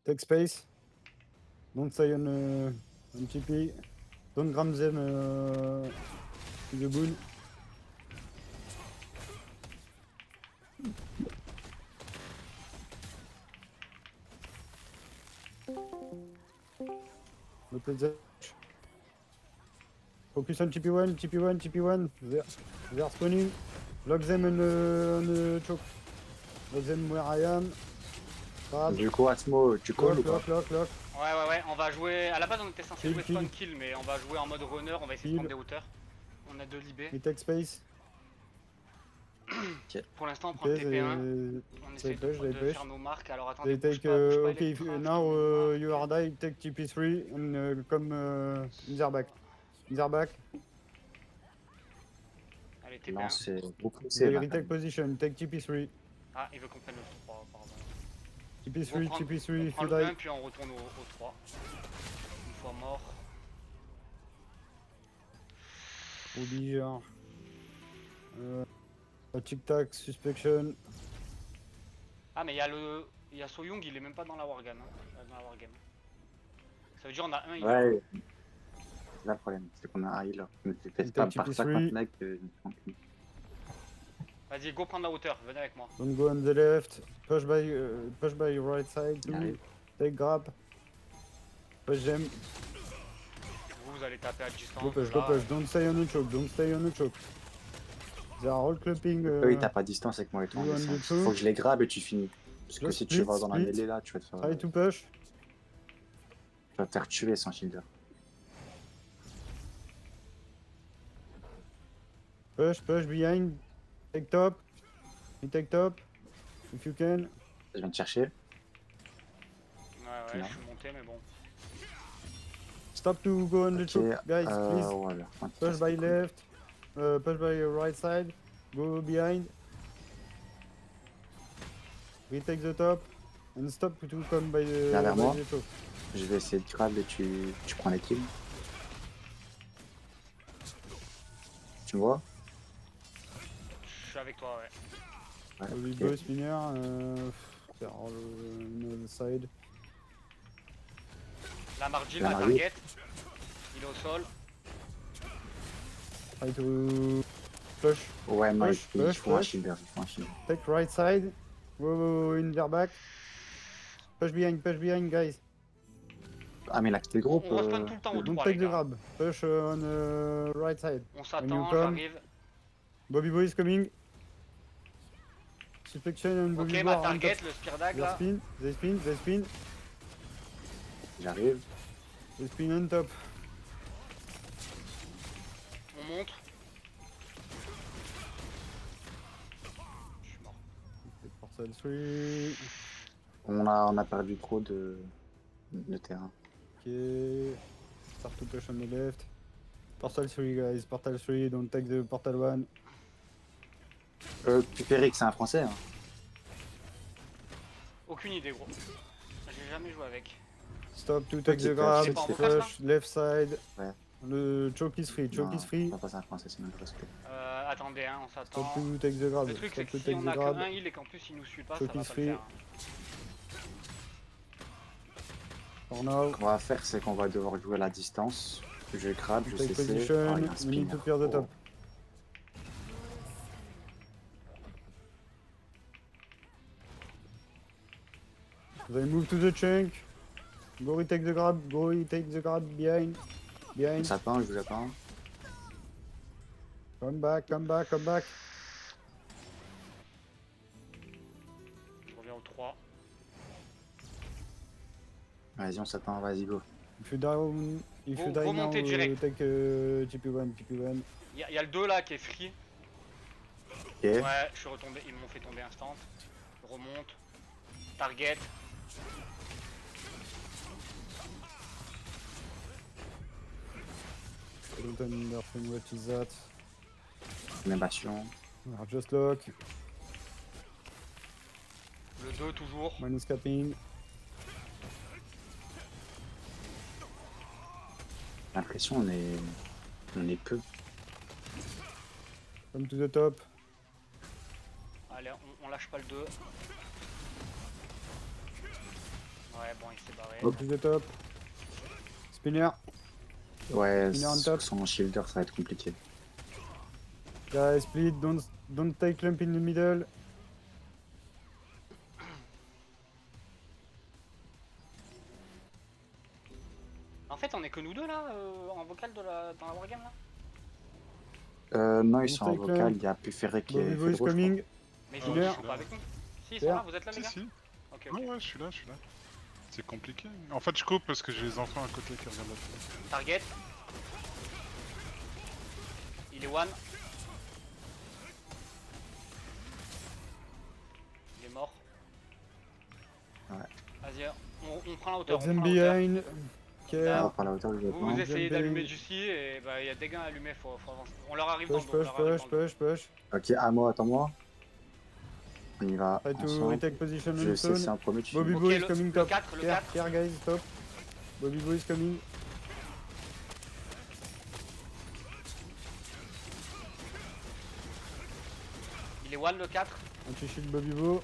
Take space. Don't stay on TP. Don't gram them to the bull. Look at that. Focus on TP1, TP1, TP1. They are spawning. Lock them on the choke. Lock them where I am. Grab. Du coup, Atmo, tu calls ou pas? Lock. Ouais, on va jouer. À la base, on était censé Kill, jouer kill. spawn kill, mais on va jouer en mode runner. On va essayer de Kill. prendre des hauteurs. On a 2 libés. We take space. Pour l'instant, on prend Okay, le TP1. On essaie push, de push. faire nos marques. Alors attendez, They bouge take, pas, okay, if Electra, now je te mets une you are marque. die, take TP3 and come in their back. In their back. Allez, TP1. Non, c'est beaucoup They là. retake position, take TP3. Ah, il veut qu'on prenne le 3, pardon. TP3, On TP3, if prend you le 1 die. puis on retourne au 3. Une fois mort. Obligeur. Tic tac, suspension. Ah, mais il y a Soyoung, il est même pas dans la wargame. Hein. Dans la wargame. Ça veut dire on a un healer. Ouais. C'est là le problème, c'est qu'on a un healer. Ne te fais pas par 50 mecs. Vas-y, go prendre la hauteur, venez avec moi. Don't go on the left. Push by right side. Arrive. Take grab. Push them. Vous allez taper à distance. Go push. Don't stay on the choke. They are all clumping. Eux, ils tapent à distance avec moi et toi. Faut que je les grabe et tu finis. Parce que Just si tu vas dans la split. mêlée là, tu vas te faire. Try to push. Tu vas te faire tuer sans shielder. Push behind. Take top. You take top. If you can. Je viens te chercher. Ouais, je suis monté, mais bon. Stop to go on the choke, guys, please. Voilà. Push by left. Push by your right side. Go behind. Retake the top. And stop to come by Derrière moi. the choke. Je vais essayer de grab et tu prends les kills. Tu me vois? Je suis avec toi, ouais. Ouais, We ok. go spinner. They're all on the side. La Margin, La la Margin. target. Il est au sol. Try to push. Ouais, moi, Push, il push, faut un push. shielder. Take right side. Go in their back. Push behind, guys. Ah, mais il a quitté le groupe. On respawn tout le temps au Don't 3, les take the gars. grab. Push on the right side. On When s'attend, you come. j'arrive. Bobby Boy is coming. Suspension and Bobby Ok, Boy ma are on target, top. le spear dag They là. spin. J'arrive. They spin on top. On monte. Je suis mort. Take Portal 3. On a perdu trop de terrain. Okay. Start to push on the left. Portal 3, guys. Portal 3. Don't take the Portal 1. Pupéric, c'est un français. Hein. Aucune idée, gros. J'ai jamais joué avec. Stop to take the C'est grab. pas en face, Push left side. Ouais. Le choke is free. Non, pas c'est un français, c'est même presque. Attendez, hein, on s'attend. Stop to take the grab. Le truc, c'est Stop que to si take on the a grab. qu'un heal et qu'en plus il nous suit pas, ça Choke va is pas free. le faire. For now. Ce qu'on va faire, c'est qu'on va devoir jouer à la distance. Je grab, je Take sais. position. Ah, il y a un We need to spinner. clear the top. They move to the chunk. Go retake the grab. Go retake the grab behind. On s'attend, je vous attends. Come back. Je reviens au 3. Vas-y, on s'attend, vas-y, go. If you die now, Remontez direct. take TP1. Il y a le 2 là qui est free. Ok. Ouais, je suis retombé, ils m'ont fait tomber instant. Je remonte. Target. I don't understand what is that. Animation. Just lock. Le 2 toujours. Minus capping. J'ai l'impression on est peu. Come to the top. Allez, on lâche pas le 2. Ouais, Bon, il s'est barré. Focus the top. Spinner. Ouais, Il est on top. sans shielder, ça va être compliqué. Guys, split, don't take clump in the middle. En fait, on est que nous deux là, en vocal dans la wargame là. Non, ils sont en Take vocal, clump. il y a plus Ferré qui est Bobby fait Boy is drôle, je coming. Mais ils Ah sont, ouais, ils je sont suis pas là. avec nous. Si, ils sont là, vous êtes là les Si, gars. si. Ok, ok. Ouais, ouais, je suis là, je suis là. C'est compliqué. En fait, je coupe parce que j'ai les enfants à côté qui regardent la télé. Target. Il est one. Il est mort. Ouais. Vas-y, on prend la hauteur. Got On them prend la hauteur. behind. On va Care. prendre la hauteur du Vous, développement. vous essayez Jumping. d'allumer d'ici et bah il y a des gains à allumer, faut avancer. On leur arrive Push, dans le dos, on push, leur arrive push, dans le dos. push, push. Ok, à moi, attends-moi. On y va Try to ensemble. retake position Je on sais, c'est zone. un premier, tu Bobby finis. Boy Ok, is coming le top. 4, le Care, 4. care guys, stop. Bobby Boy is coming. Il est one le 4. Anti-shield Bobby Boy.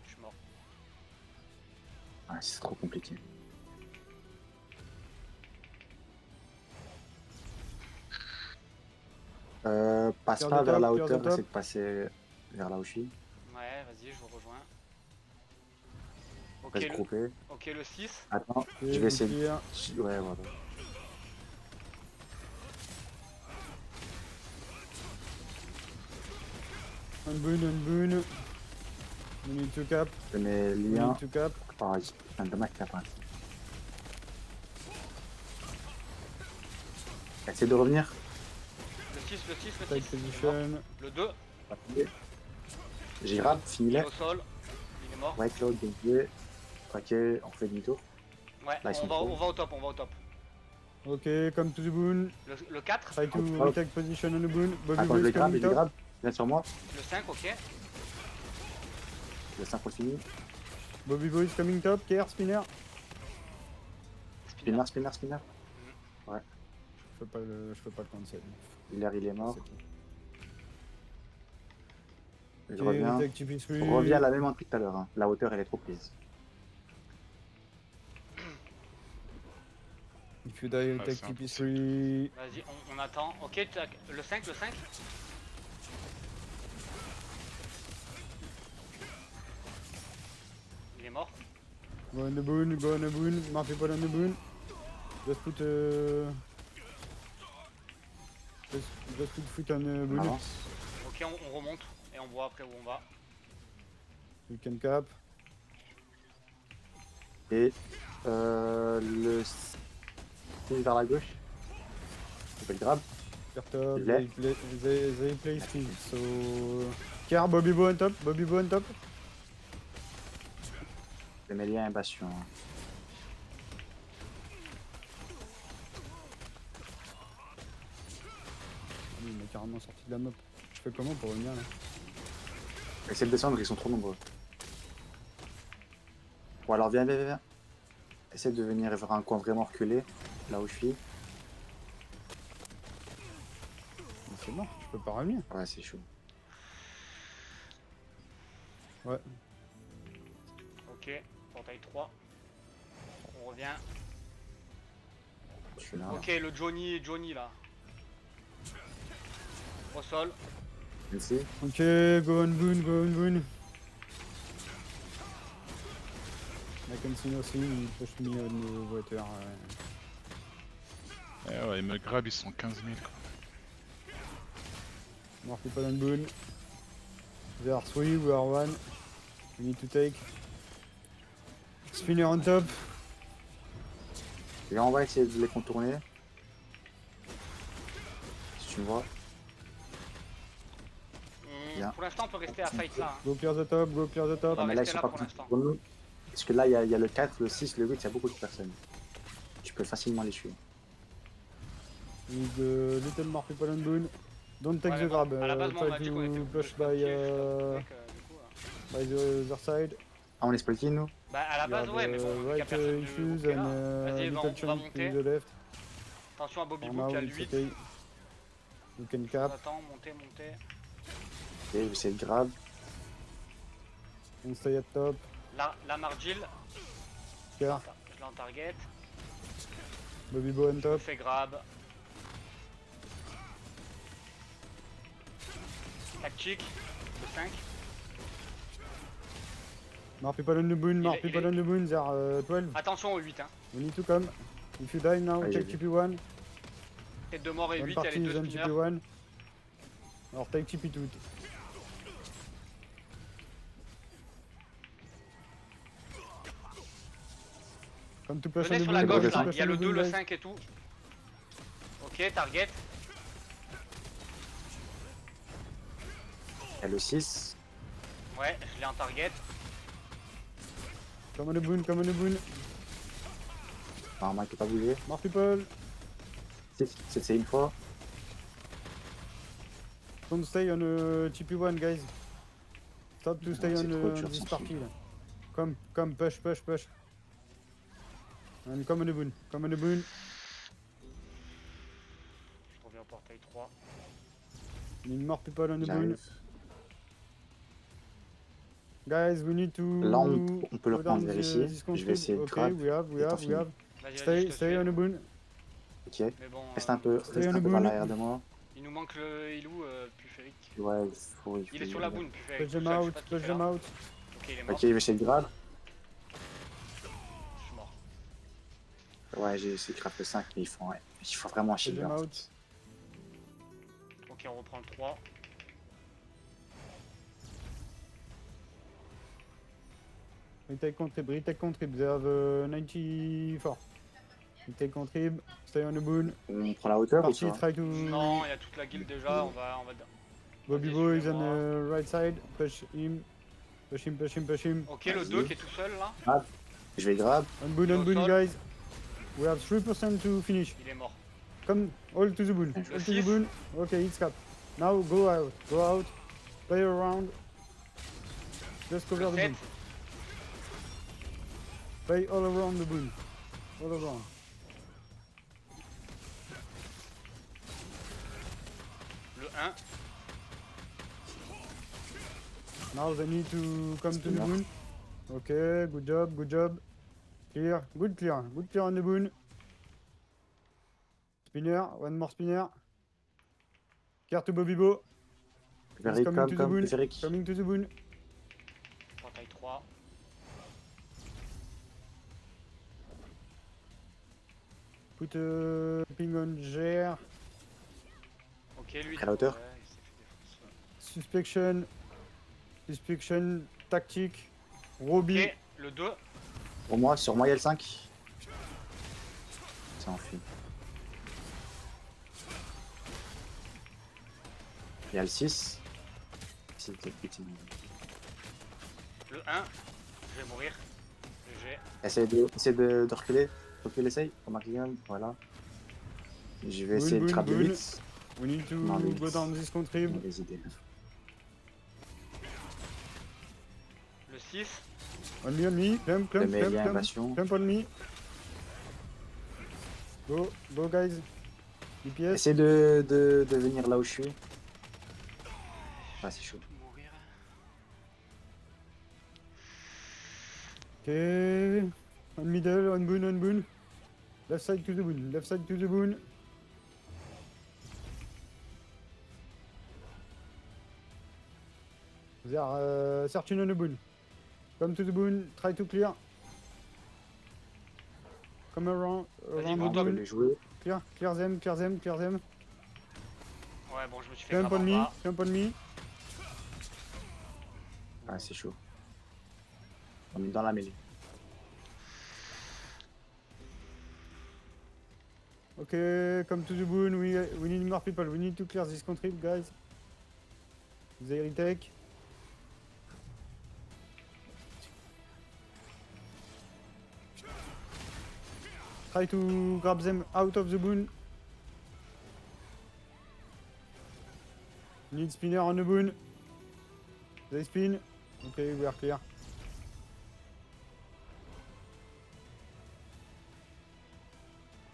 Je suis mort. Ouais, c'est trop compliqué. Passe Clear pas the vers top, la clear the hauteur, top. essaie de passer vers là où je suis. Ouais, vas-y, je vous rejoins. Ok, Reste groupé. le 6. Attends, Ok, je vais essayer de... clear. Ouais, voilà. Unboon. We need to cap. Je mets We lien. need to cap. Pareil, un dommage qu'il n'y a pas. Essaye de revenir. Le 6, le 6, le 6. Take position. Le 2, J'ai grave, il fini est là. au sol. Il est mort. Ouais, Claude, gameplay. Ok, on fait demi-tour. Ouais, Là, ils sont on trop. va au top, on va au top. Ok, come to the boon. Le 4, Try to Hop. retake position on the boon. Bobby Attends, Boy je le is grab, coming il le top. grab. Viens sur moi. le 5, ok. Le 5 pour le fini. Bobby Boy is coming top. Care, spinner. Spinner. Spinner. Je fais pas le cancel. L'air, il est mort. C'est tout. Je Ok, reviens. retake TP3. On revient à la même entrée que tout à l'heure. Hein. La hauteur, elle est trop prise. If you die, retake c'est un TP3. Vas-y, on attend. Ok, tac. Le 5, le 5. Il est mort. Go on the boon. More people on the boon. Just put just put foot on the On boon. avance. Ok, on remonte et on voit après où on va. You can cap. Et le 6 vers la gauche. Je peux le grab. Clear top. Je l'ai. They play speed. So Care, Bobby Boy on top. Je mets lien et bastion. Hein. Ah oui, il m'a carrément sorti de la map. Je fais comment pour revenir là? Essaye de descendre, ils sont trop nombreux. Bon alors viens. Essaye de venir vers un coin vraiment reculé, là où je suis. Mais c'est mort, je peux pas revenir. Ouais, c'est chaud. Ouais. Ok, portail 3. On revient. Je suis là. Ok, le Johnny là. Au sol. Merci. Ok, go on boon. I can see nothing, he pushed me on the water. Eh ouais, ils me grab, ils sont 15 000 quoi. More people on boon. There are 3, we are 1. We need to take. Spinner on top. Et on va essayer de les contourner. Si tu me vois. Bien. Pour l'instant, on peut rester à fight là. Hein. Go clear the top. On va Ah, mais là, ils rester sont là pas pour plus l'instant. pour nous. Parce que là, il y a le 4, le 6, le 8, il y a beaucoup de personnes. Tu peux facilement les tuer. We need little more people on boon. Don't take Ouais, mais the bon, grab. à la base, moi, on m'a Try dit qu'on était to push by, pied, je t'avoue, mec, du coup, by the other side. Ah, on est splitting, nous? Bah, à la You base, have, ouais, mais bon, vu qu'il y a right personne de issues bouquet, and là. Vas-y, little on va chunk monter. to the left. Attention à Bobby For Book, now, il y a le it's 8. okay. You can cap. Attends, monter. Ok, j'essaie de grab. On stay at top. La Margil, Care. je l'ai en target. Bobby Bo on Je me top. fais grab. Tactique, le 5. More people on the boon, more Il est- people on the boon, there are 12. Attention au 8, hein. We need to come. If you die now, Ouais, j'ai take vu. TP1. Tête de mort et One 8, il y a party les is deux on spinners. TP1. Or take TP2. Come to push on Venez the sur boon, la come gauche to là, push il y a on le the 2, boon, le guys. 5 et tout. Ok, target. Il y a le 6. Ouais, je l'ai en target. Come on the boon, come on the boon. Normalement, il peut pas bouger. More people. C'est une fois. Don't stay on TP1, guys. Stop to stay c'est on trop dur, this sans party. fil. Là. Come, push. And come on the boon, come on the boon. Je reviens au portail 3. Need more people on the boon. J'arrive. Guys, we need to. Là, on peut le go down prendre, vérifier. this Je vais essayer de Okay, grab. we have. Étant fini. Vas-y, Stay, je te stay suis. on the boon. Ok. Mais bon, Reste un peu, Stay reste on un the peu par boon. l'arrière de moi. il nous manque le Ilou, Puféric. Ouais, Il est sur la boune, Puféric. Push them tout seul, je sais out, pas ce qu'il push fait them là. out. Ok, il est mort. Ok, je vais essayer de grab. Je suis mort. Ouais, j'ai essayé de grab le 5, mais il faut vraiment un Push shield. them en out. fait. Ok, on reprend le 3. Retake contrib. They have 94. Retake contrib. Stay on the boon. On prend la hauteur ou Party, ça? try to. Non, il y a toute la guilde déjà, on va... Bobby Ok, Bo is on suivez-moi. the right side. Push him. Push him. Ok, le Vas-y. 2 qui est tout seul là, Je vais grab. On Il est au boon, sol. guys. We have 3% to finish. il est mort. Come all to the boon. Le All to the 6. boon. Okay, it's cap. Now go out. Go out. Play around. Just cover Le the 7, boon. Play all around the boon. All around. le 1, Now they need to come to the Spinner. boon. Okay, good job. Clear, good clear on the boon. Spinner, one more spinner. Care to Bobby Bo. Very coming to the comme boon. Eric. Coming to the boon. portail 3. Put ping on GR. Ok, lui. À la hauteur. Ouais, il s'est fait défoncer. Suspicion tactique. Robbie. Ok, le 2. Pour moi, sur moi, il y a le 5. Ça enfuit. Il y a le 6. Le 1, je vais mourir. GG. Essaye de reculer. Recule, essaye. Pour maximum. Voilà. Je vais essayer de Boon, trap le boon. 8. We need to Non, le go 8. down this contrib. Mauvaise idée. Le 6, On me. Clamp. Mais il y a invasion. Clamp on me. Go guys. DPS. Essaye de venir là où je suis. Ah, c'est chaud. mourir. Okay. On middle, on boon. Left side to the boon. They are searching on the boon. Come to the boon, try to clear. Come around Vas-y, the go On top. peut boon. les jouer. Clear them. Ouais, bon, je me suis fait Camp grave on en me, bas. camp on me. Ah, c'est chaud. On est dans la mêlée. Okay, come to the boon. We need more people. We need to clear this country, guys. They retake. Try to grab them out of the boon. Need spinner on the boon. They spin. Okay, we are clear.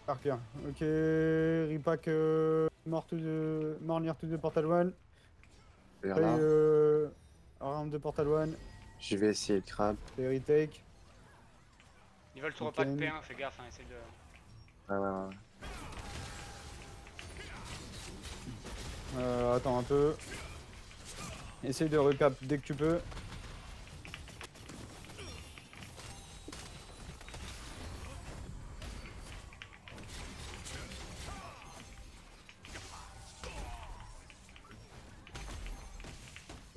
Are clear. Okay, repack more near to the portal one. Vers Play là. around the portal one. Je vais essayer le crabe. Ok, retake. Ils veulent sur Ok. repas de P1, fais gaffe, hein, essaye de... Ouais. Attends un peu. Essaye de recap dès que tu peux.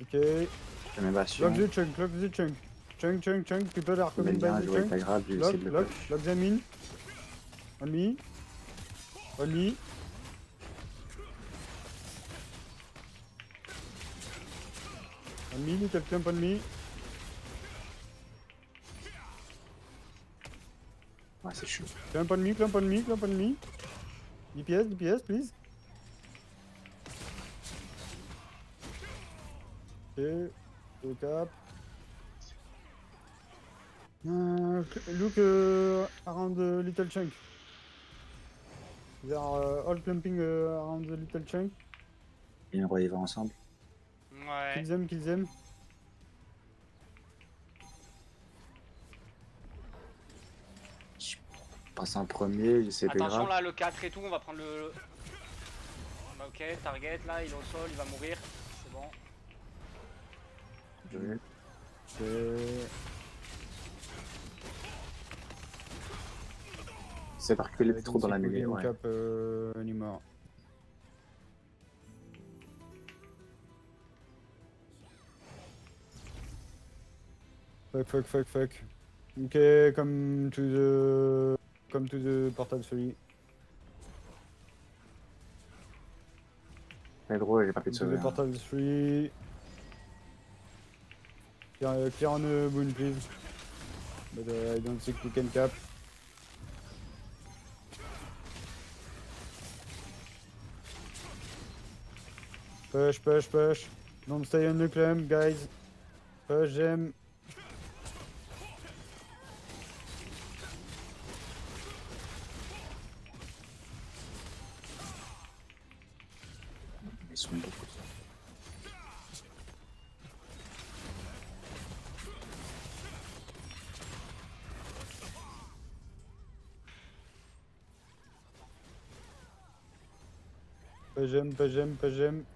Ok. J'ai mes bastions. Lock the chunk, lock the chunk. Chunk, people are Je vais coming bien by the jouer avec chunk. la grab, je vais Lock, essayer de le lock, push. lock them in. On me. On me. On me, little clump on me. Ouais, c'est chaud. Clump on me, clump on me, clump on me. DPS, please. Ok. Recap. Look around the little chunk. They are all clumping around the little chunk. Et on va y va ensemble. Ouais. Kill them. Je passe en premier, j'essaie de Attention grab. là, le 4 et tout, on va prendre le... Bah, ok, target là, il est au sol, il va mourir. C'est bon. Je vais. C'est... C'est par que les trop dans la mêlée, game ouais. cap anymore. Fuck. Ok, come to the portal 3. Pedro, j'ai pas pu Come te to sauver. the Hein. portal 3. Clear on the boon, please. But I don't think we can cap. Push. Don't stay on the clamp, guys. Push them. Ils sont beaucoup. Push them.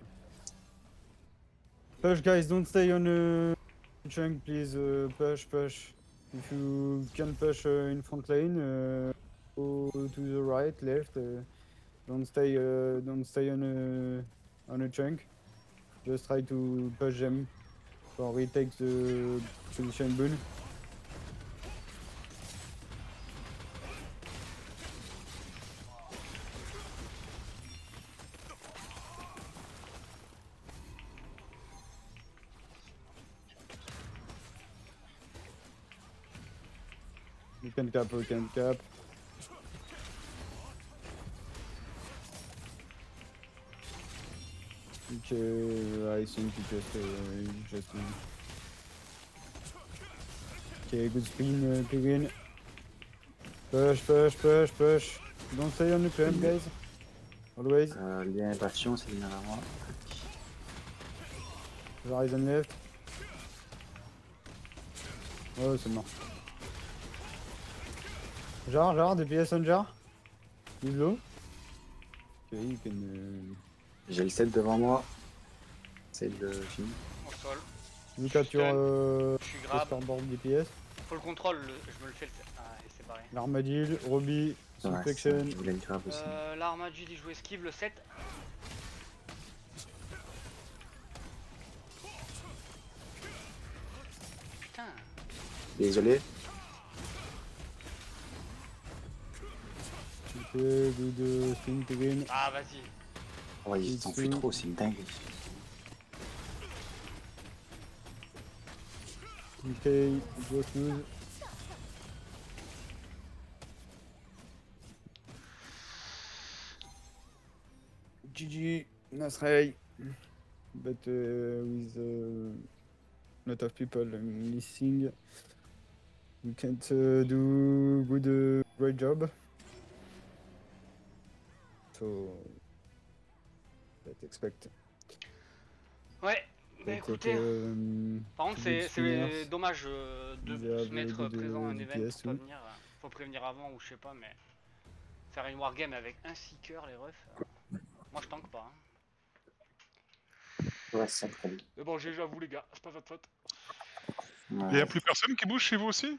Push, guys, don't stay on chunk, please. Push. If you can push in front lane, go to the right, left. Don't stay on a chunk. Just try to push them for retake the position boon. We can cap. Okay, I think you just win. Okay, good spin, Kevin. Push. Don't stay on the clamp, guys. Always. Lien bastion, c'est bien à moi. Rise on left. Oh, c'est mort. Jar, DPS on jar. He's low. Okay, you can J'ai le 7 devant moi. C'est le film. Au sol. look at your Je suis grave. starboard DPS. Faut le contrôle, je me le fais le... Ah, et c'est barré. L'armadille, Robbie, Ouais, Subtraction. je voulais le grab aussi. L'armadille, il joue esquive, le 7. Putain. Désolé. Ok, good spin, Kevin. Ah, vas-y. Ouais, ils s'enfuient trop, c'est une dinguerie. Ok, go smooth. GG, Nasrey. But with lot of people missing, we can't do great job. So let's expect. Ouais, Bah Peut-être écoutez, par contre Good c'est spinners. dommage de They have se mettre good, présent à un event DPS pour pas too. venir. Faut prévenir avant ou je sais pas, mais faire une wargame avec un seeker les refs, moi je tank pas. Hein. Ouais, c'est très bien. Mais bon, j'ai à vous les gars, c'est pas votre faute. Il y a plus personne qui bouge chez vous aussi?